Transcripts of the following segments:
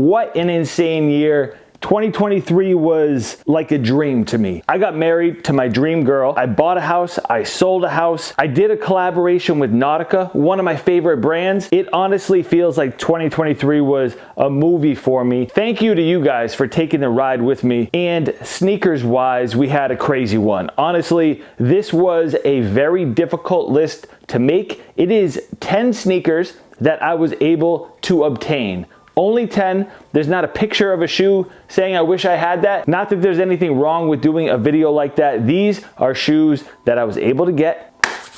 what an insane year. 2023 was like a dream to me. I got married to my dream girl. I bought a house. I sold a house. I did a collaboration with Nautica, one of my favorite brands. It honestly feels like 2023 was a movie for me. Thank you to you guys for taking the ride with me. And sneakers wise, we had a crazy one. Honestly, this was a very difficult list to make. It is 10 sneakers that I was able to obtain. Only 10. There's not a picture of a shoe saying I wish I had that. Not that there's anything wrong with doing a video like that. These are shoes that I was able to get.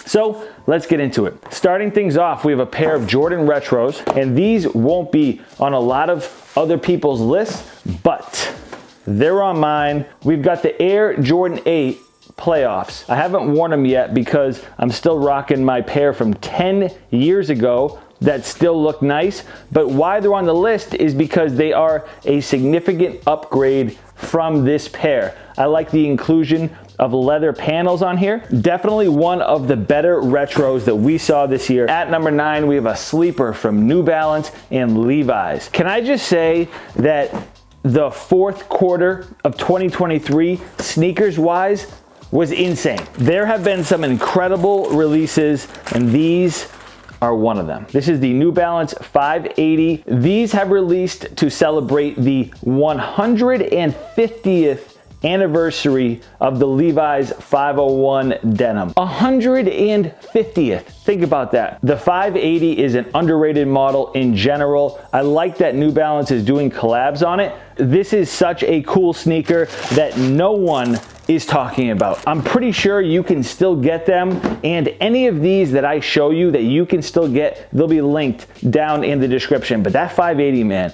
So let's get into it. Starting things off, we have a pair of Jordan Retros, and these won't be on a lot of other people's lists, but they're on mine. We've got the Air Jordan 8 Playoffs. I haven't worn them yet because I'm still rocking my pair from 10 years ago that still look nice, but why they're on the list is because they are a significant upgrade from this pair. I like the inclusion of leather panels on here. Definitely one of the better retros that we saw this year. At number 9, we have a sleeper from New Balance and Levi's. Can I just say that the fourth quarter of 2023, sneakers wise, was insane. There have been some incredible releases, and these are one of them. This is the New Balance 580. These have released to celebrate the 150th anniversary of the Levi's 501 denim. 150th. Think about that. The 580 is an underrated model in general. I like that New Balance is doing collabs on it. This is such a cool sneaker that no one is talking about. I'm pretty sure you can still get them, and any of these that I show you that you can still get, they'll be linked down in the description. But that 580, man,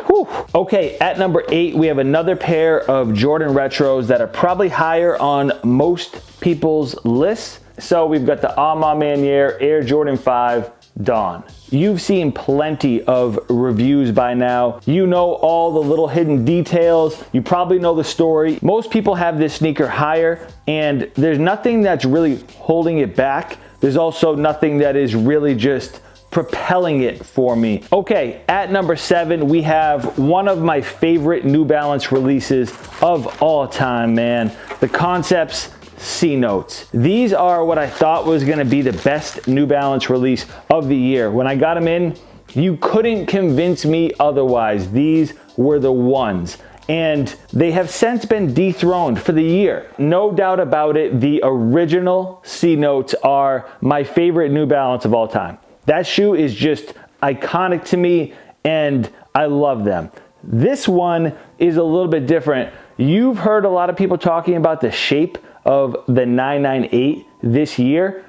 whew. Okay, at number 8, we have another pair of Jordan Retros that are probably higher on most people's lists. So we've got the Maniere Air Jordan 5 Dawn. You've seen plenty of reviews by now. You know all the little hidden details. You probably know the story. Most people have this sneaker higher, and there's nothing that's really holding it back. There's also nothing that is really just propelling it for me. Okay, at number 7, we have one of my favorite New Balance releases of all time, man. The Concepts C Notes. These are what I thought was gonna be the best New Balance release of the year. When I got them in, you couldn't convince me otherwise. These were the ones. And they have since been dethroned for the year. No doubt about it, the original C Notes are my favorite New Balance of all time. That shoe is just iconic to me, and I love them. This one is a little bit different. You've heard a lot of people talking about the shape of the 998 this year,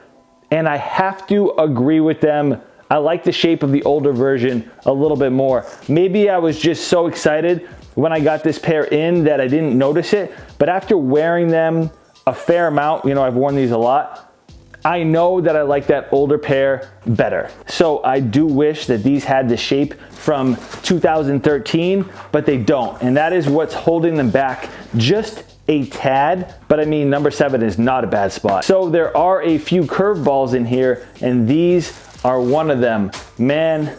and I have to agree with them. I like the shape of the older version a little bit more. Maybe I was just so excited when I got this pair in that I didn't notice it, but after wearing them a fair amount, you know, I've worn these a lot, I know that I like that older pair better. So I do wish that these had the shape from 2013, but they don't, and that is what's holding them back just a tad. But I mean, number 7 is not a bad spot. So there are a few curveballs in here, and these are one of them. Man,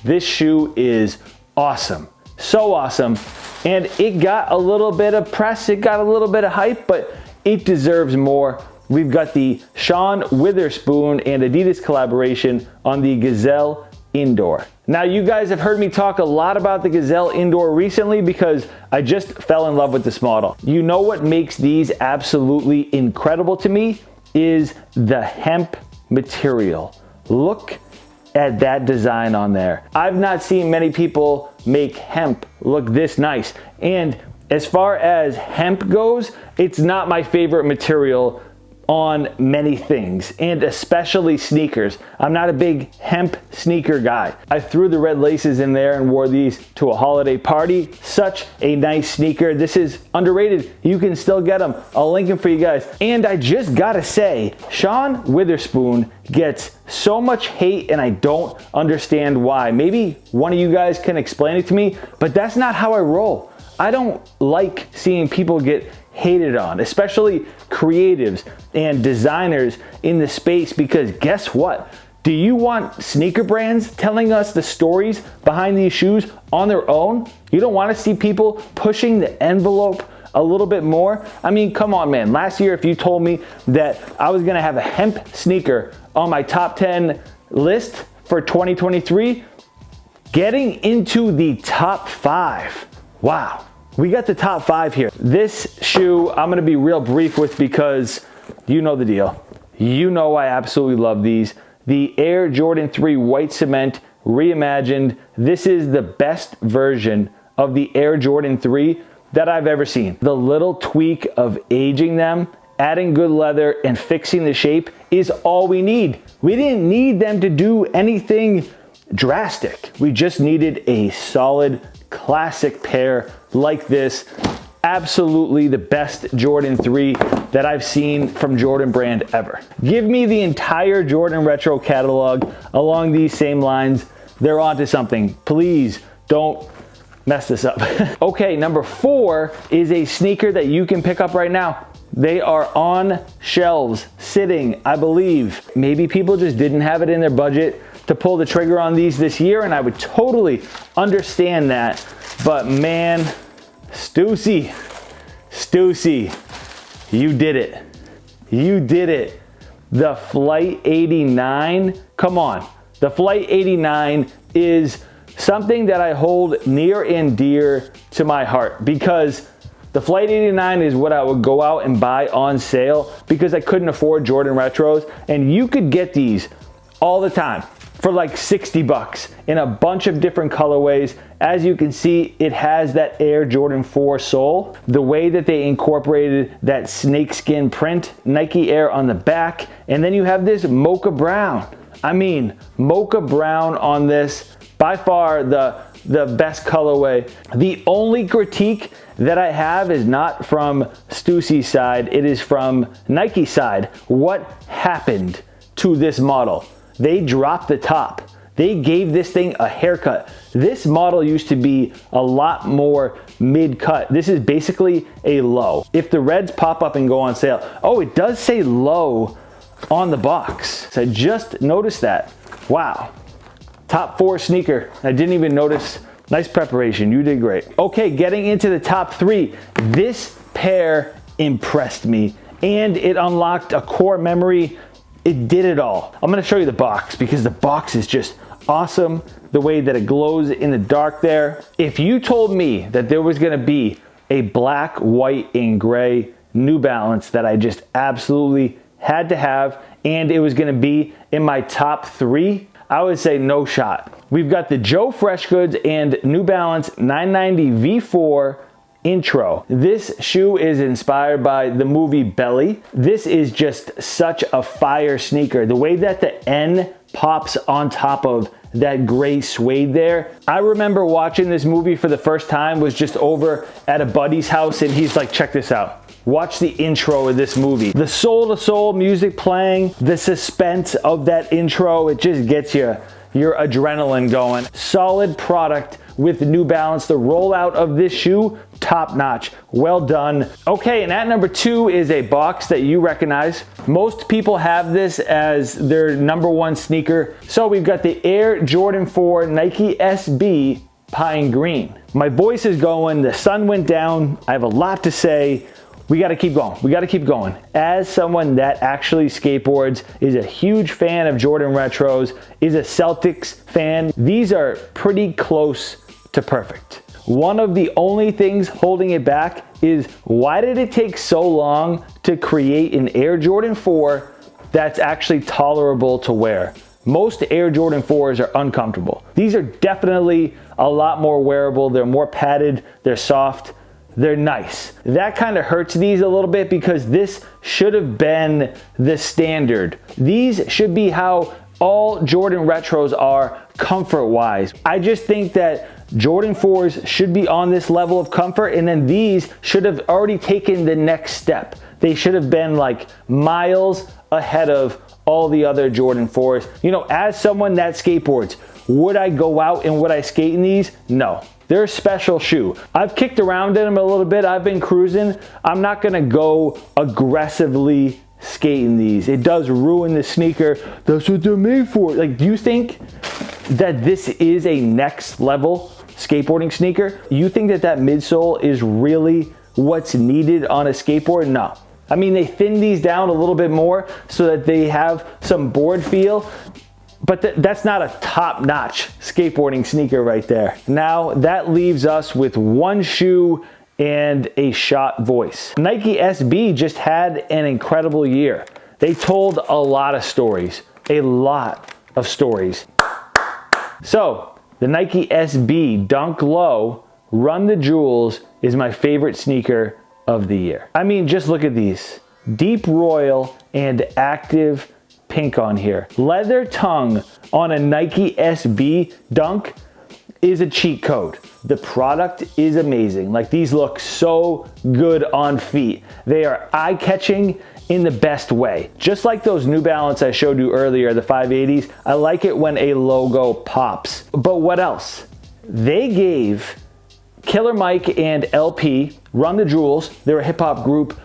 this shoe is awesome. So awesome. And it got a little bit of press, it got a little bit of hype, but it deserves more. We've got the Sean Witherspoon and Adidas collaboration on the Gazelle Indoor. Now, you guys have heard me talk a lot about the Gazelle Indoor recently because I just fell in love with this model. You know what makes these absolutely incredible to me is the hemp material. Look at that design on there. I've not seen many people make hemp look this nice. And as far as hemp goes, it's not my favorite material on many things, and especially sneakers. I'm not a big hemp sneaker guy. I threw the red laces in there and wore these to a holiday party. Such a nice sneaker. This is underrated. You can still get them. I'll link them for you guys. And I just gotta say, Sean Witherspoon gets so much hate, and I don't understand why. Maybe one of you guys can explain it to me, but that's not how I roll. I don't like seeing people get hated on, especially creatives and designers in the space, because guess what? Do you want sneaker brands telling us the stories behind these shoes on their own? You don't want to see people pushing the envelope a little bit more? I mean, come on, man. Last year, if you told me that I was going to have a hemp sneaker on my top 10 list for 2023, getting into the top 5. Wow. We got the top 5 here. This shoe, I'm going to be real brief with because you know the deal. You know I absolutely love these. The Air Jordan 3 White Cement Reimagined. This is the best version of the Air Jordan 3 that I've ever seen. The little tweak of aging them, adding good leather, and fixing the shape is all we need. We didn't need them to do anything drastic. We just needed a solid classic pair like this. Absolutely the best Jordan 3 that I've seen from Jordan brand ever. Give me the entire Jordan Retro catalog along these same lines. They're onto something. Please don't mess this up. Okay, number 4 is a sneaker that you can pick up right now. They are on shelves, sitting, I believe. Maybe people just didn't have it in their budget to pull the trigger on these this year, and I would totally understand that. But man, Stussy, you did it. You did it. The Flight 89, come on. The Flight 89 is something that I hold near and dear to my heart because the Flight 89 is what I would go out and buy on sale because I couldn't afford Jordan Retros, and you could get these all the time for like 60 bucks in a bunch of different colorways. As you can see, it has that Air Jordan 4 sole. The way that they incorporated that snakeskin print, Nike Air on the back, and then you have this mocha brown. I mean, mocha brown on this, by far the best colorway. The only critique that I have is not from Stussy's side, it is from Nike's side. What happened to this model? They dropped the top. They gave this thing a haircut. This model used to be a lot more mid-cut. This is basically a low. If the reds pop up and go on sale, oh, it does say low on the box. So I just noticed that. Wow. Top 4 sneaker. I didn't even notice. Nice preparation. You did great. Okay, getting into the top 3. This pair impressed me and it unlocked a core memory. It did it all. I'm gonna show you the box because the box is just awesome. The way that it glows in the dark there. If you told me that there was gonna be a black, white, and gray New Balance that I just absolutely had to have and it was gonna be in my top 3, I would say no shot. We've got the Joe Freshgoods and New Balance 990 V4 Intro. This shoe is inspired by the movie Belly. This is just such a fire sneaker. The way that the N pops on top of that gray suede there. I remember watching this movie for the first time, was just over at a buddy's house and he's like, check this out. Watch the intro of this movie. The soul-to-soul music playing, the suspense of that intro, it just gets your adrenaline going. Solid product with New Balance. The rollout of this shoe, top notch. Well done. Okay, and at number 2 is a box that you recognize. Most people have this as their number 1 sneaker. So we've got the Air Jordan 4 Nike SB Pine Green. My voice is going, the sun went down. I have a lot to say. We gotta keep going. We gotta keep going. As someone that actually skateboards, is a huge fan of Jordan Retros, is a Celtics fan, these are pretty close to perfect. One of the only things holding it back is why did it take so long to create an Air Jordan 4 that's actually tolerable to wear? Most Air Jordan 4s are uncomfortable. These are definitely a lot more wearable. They're more padded, they're soft. They're nice. That kind of hurts these a little bit because this should have been the standard. These should be how all Jordan Retros are comfort-wise. I just think that Jordan 4s should be on this level of comfort, and then these should have already taken the next step. They should have been like miles ahead of all the other Jordan 4s. You know, as someone that skateboards, would I go out and would I skate in these? No. They're a special shoe. I've kicked around in them a little bit. I've been cruising. I'm not gonna go aggressively skating these. It does ruin the sneaker. That's what they're made for. Like, do you think that this is a next level skateboarding sneaker? You think that that midsole is really what's needed on a skateboard? No. I mean, they thin these down a little bit more so that they have some board feel, but that's not a top-notch skateboarding sneaker right there. Now, that leaves us with one shoe and a shot voice. Nike SB just had an incredible year. They told a lot of stories, a lot of stories. So, the Nike SB Dunk Low Run the Jewels is my favorite sneaker of the year. I mean, just look at these. Deep royal and active pink on here. Leather tongue on a Nike SB Dunk is a cheat code. The product is amazing. Like, these look so good on feet. They are eye-catching in the best way. Just like those New Balance I showed you earlier, the 580s, I like it when a logo pops. But what else? They gave Killer Mike and LP, Run the Jewels, they're a hip hop group,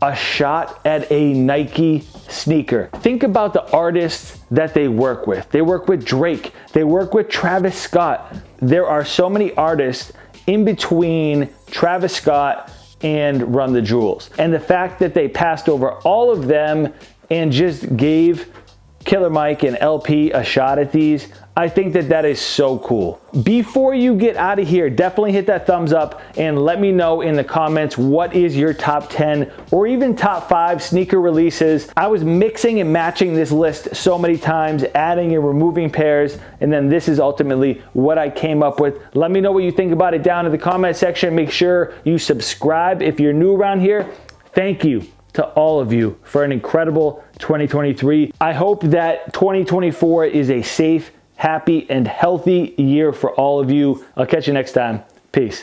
a shot at a Nike sneaker. Think about the artists that they work with. They work with Drake, they work with Travis Scott. There are so many artists in between Travis Scott and Run the Jewels. And the fact that they passed over all of them and just gave Killer Mike and LP a shot at these, I think that that is so cool. Before you get out of here, definitely hit that thumbs up and let me know in the comments what is your top 10 or even top 5 sneaker releases. I was mixing and matching this list so many times, adding and removing pairs, and then this is ultimately what I came up with. Let me know what you think about it down in the comment section. Make sure you subscribe if you're new around here. Thank you to all of you for an incredible 2023. I hope that 2024 is a safe, happy, and healthy year for all of you. I'll catch you next time. Peace.